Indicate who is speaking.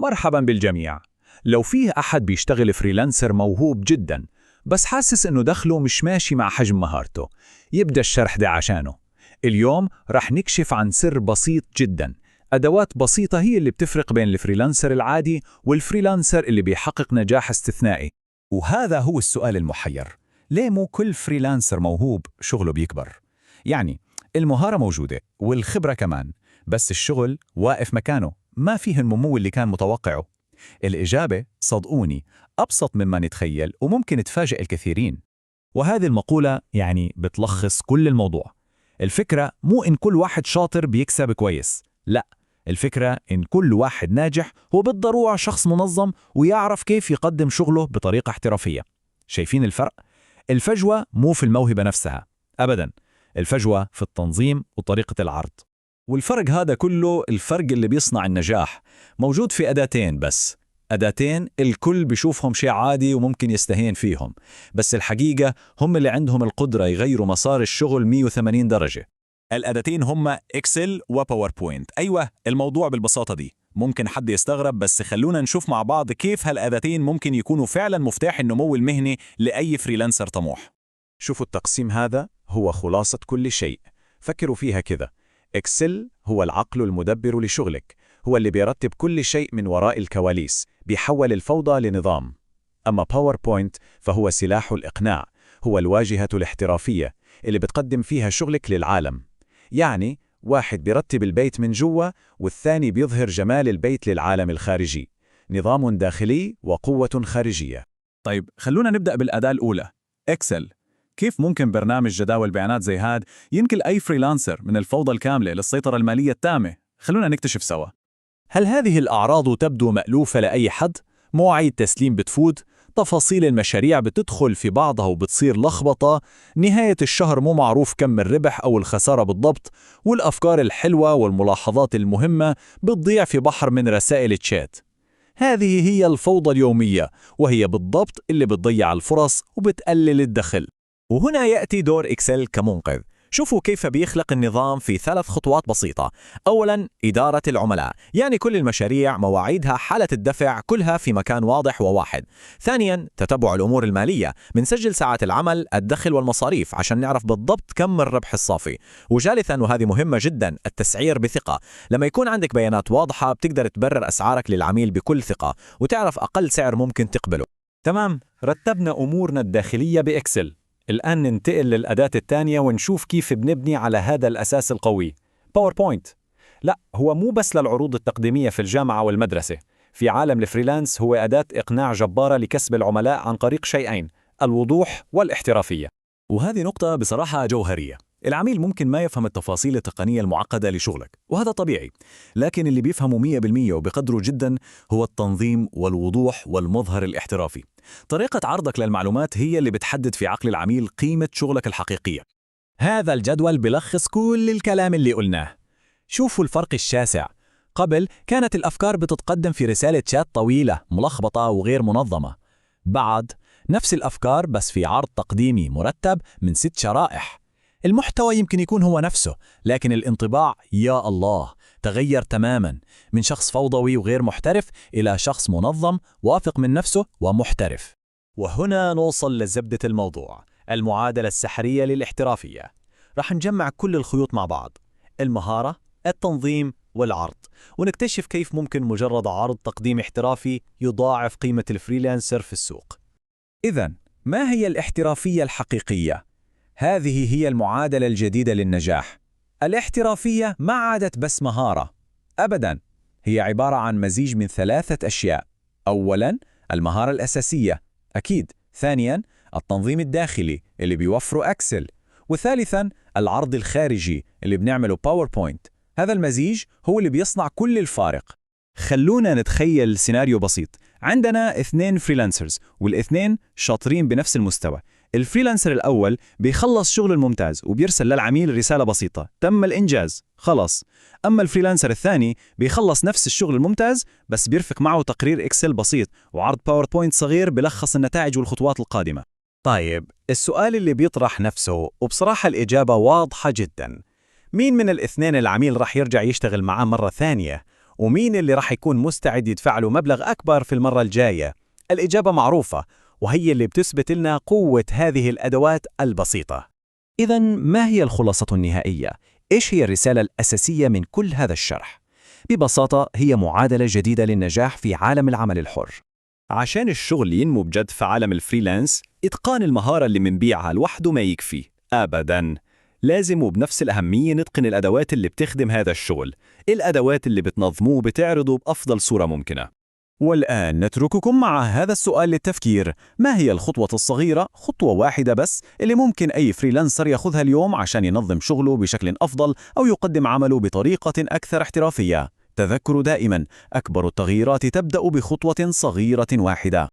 Speaker 1: مرحبا بالجميع. لو فيه أحد بيشتغل فريلانسر موهوب جدا بس حاسس إنه دخله مش ماشي مع حجم مهارته، يبدأ الشرح ده عشانه. اليوم رح نكشف عن سر بسيط جدا، أدوات بسيطة هي اللي بتفرق بين الفريلانسر العادي والفريلانسر اللي بيحقق نجاح استثنائي.
Speaker 2: وهذا هو السؤال المحير، ليه مو كل فريلانسر موهوب شغله بيكبر؟ يعني المهارة موجودة والخبرة كمان، بس الشغل واقف مكانه، ما فيه النمو اللي كان متوقعه. الإجابة صدقوني أبسط مما نتخيل وممكن تفاجئ الكثيرين.
Speaker 3: وهذه المقولة يعني بتلخص كل الموضوع. الفكرة مو إن كل واحد شاطر بيكسب كويس، لا، الفكرة إن كل واحد ناجح هو بالضرورة شخص منظم ويعرف كيف يقدم شغله بطريقة احترافية. شايفين الفرق؟ الفجوة مو في الموهبة نفسها أبداً، الفجوة في التنظيم وطريقة العرض.
Speaker 2: والفرق هذا كله، الفرق اللي بيصنع النجاح، موجود في أداتين بس. أداتين الكل بيشوفهم شيء عادي وممكن يستهين فيهم، بس الحقيقة هم اللي عندهم القدرة يغيروا مسار الشغل 180 درجة. الأداتين هم إكسل وباوربوينت. أيوة، الموضوع بالبساطة دي ممكن حد يستغرب، بس خلونا نشوف مع بعض كيف هالأداتين ممكن يكونوا فعلا مفتاح النمو المهني لأي فريلانسر طموح.
Speaker 3: شوفوا التقسيم هذا هو خلاصة كل شيء، فكروا فيها كذا. إكسل هو العقل المدبر لشغلك، هو اللي بيرتب كل شيء من وراء الكواليس، بيحول الفوضى لنظام. أما باوربوينت فهو سلاح الإقناع، هو الواجهة الاحترافية اللي بتقدم فيها شغلك للعالم. يعني واحد بيرتب البيت من جوا والثاني بيظهر جمال البيت للعالم الخارجي، نظام داخلي وقوة خارجية.
Speaker 2: طيب خلونا نبدأ بالأداة الأولى، إكسل. كيف ممكن برنامج جداول بيانات زي هاد ينقل أي فريلانسر من الفوضى الكاملة للسيطرة المالية التامة؟ خلونا نكتشف سوا.
Speaker 3: هل هذه الأعراض تبدو مألوفة لأي حد؟ مواعيد تسليم بتفوت، تفاصيل المشاريع بتدخل في بعضها وبتصير لخبطة، نهاية الشهر مو معروف كم الربح أو الخسارة بالضبط، والأفكار الحلوة والملاحظات المهمة بتضيع في بحر من رسائل الشات. هذه هي الفوضى اليومية، وهي بالضبط اللي بتضيع الفرص وبتقلل الدخل.
Speaker 4: وهنا يأتي دور إكسل كمنقذ. شوفوا كيف بيخلق النظام في 3 خطوات بسيطة. أولاً، إدارة العملاء، يعني كل المشاريع، مواعيدها، حالة الدفع، كلها في مكان واضح وواحد. ثانياً، تتبع الأمور المالية، بنسجل ساعات العمل، الدخل والمصاريف عشان نعرف بالضبط كم الربح الصافي. وثالثاً، وهذه مهمة جداً، التسعير بثقة. لما يكون عندك بيانات واضحة بتقدر تبرر أسعارك للعميل بكل ثقة وتعرف أقل سعر ممكن تقبله.
Speaker 2: تمام، رتبنا أمورنا الداخلية بإكسل. الآن ننتقل للأداة الثانية ونشوف كيف بنبني على هذا الأساس القوي. باوربوينت، لا، هو مو بس للعروض التقديمية في الجامعة والمدرسة. في عالم الفريلانس هو أداة إقناع جبارة لكسب العملاء عن طريق شيئين: الوضوح والاحترافية.
Speaker 4: وهذه نقطة بصراحة جوهرية. العميل ممكن ما يفهم التفاصيل التقنية المعقدة لشغلك، وهذا طبيعي، لكن اللي بيفهمه 100% وبقدره جدا هو التنظيم والوضوح والمظهر الاحترافي. طريقة عرضك للمعلومات هي اللي بتحدد في عقل العميل قيمة شغلك الحقيقية.
Speaker 3: هذا الجدول بلخص كل الكلام اللي قلناه. شوفوا الفرق الشاسع. قبل كانت الأفكار بتتقدم في رسالة شات طويلة ملخبطة وغير منظمة. بعد نفس الأفكار بس في عرض تقديمي مرتب من 6 شرائح. المحتوى يمكن يكون هو نفسه، لكن الانطباع يا الله تغير تماما، من شخص فوضوي وغير محترف إلى شخص منظم واثق من نفسه ومحترف.
Speaker 4: وهنا نوصل لزبدة الموضوع، المعادلة السحرية للاحترافية. رح نجمع كل الخيوط مع بعض: المهارة، التنظيم، والعرض، ونكتشف كيف ممكن مجرد عرض تقديم احترافي يضاعف قيمة الفريلانسر في السوق.
Speaker 3: إذن ما هي الاحترافية الحقيقية؟ هذه هي المعادلة الجديدة للنجاح. الاحترافية ما عادت بس مهارة أبداً، هي عبارة عن مزيج من 3 أشياء. أولاً، المهارة الأساسية أكيد. ثانياً، التنظيم الداخلي اللي بيوفره أكسل. وثالثاً، العرض الخارجي اللي بنعمله باوربوينت. هذا المزيج هو اللي بيصنع كل الفارق.
Speaker 2: خلونا نتخيل سيناريو بسيط. عندنا 2 فريلانسرز والاثنين شاطرين بنفس المستوى. الفريلانسر الأول بيخلص شغل الممتاز وبيرسل للعميل رسالة بسيطة: تم الإنجاز، خلص. أما الفريلانسر الثاني بيخلص نفس الشغل الممتاز بس بيرفق معه تقرير إكسل بسيط وعرض باوربوينت صغير بلخص النتائج والخطوات القادمة.
Speaker 4: طيب، السؤال اللي بيطرح نفسه، وبصراحة الإجابة واضحة جدا: مين من الاثنين العميل رح يرجع يشتغل معاه مرة ثانية؟ ومين اللي راح يكون مستعد يدفع له مبلغ أكبر في المرة الجاية؟ الإجابة معروفة، وهي اللي بتثبت لنا قوة هذه الأدوات البسيطة. إذا ما هي الخلاصة النهائية؟ إيش هي الرسالة الأساسية من كل هذا الشرح؟ ببساطة هي معادلة جديدة للنجاح في عالم العمل الحر.
Speaker 2: عشان الشغل ينمو بجد في عالم الفريلانس، إتقان المهارة اللي منبيعها لوحده ما يكفي أبداً. لازم وبنفس الأهمية نتقن الأدوات اللي بتخدم هذا الشغل، الأدوات اللي بتنظموه وبتعرضه بأفضل صورة ممكنة.
Speaker 4: والآن نترككم مع هذا السؤال للتفكير: ما هي الخطوة الصغيرة، خطوة واحدة بس، اللي ممكن أي فريلانسر ياخذها اليوم عشان ينظم شغله بشكل أفضل أو يقدم عمله بطريقة أكثر احترافية؟ تذكروا دائما، أكبر التغييرات تبدأ بخطوة صغيرة واحدة.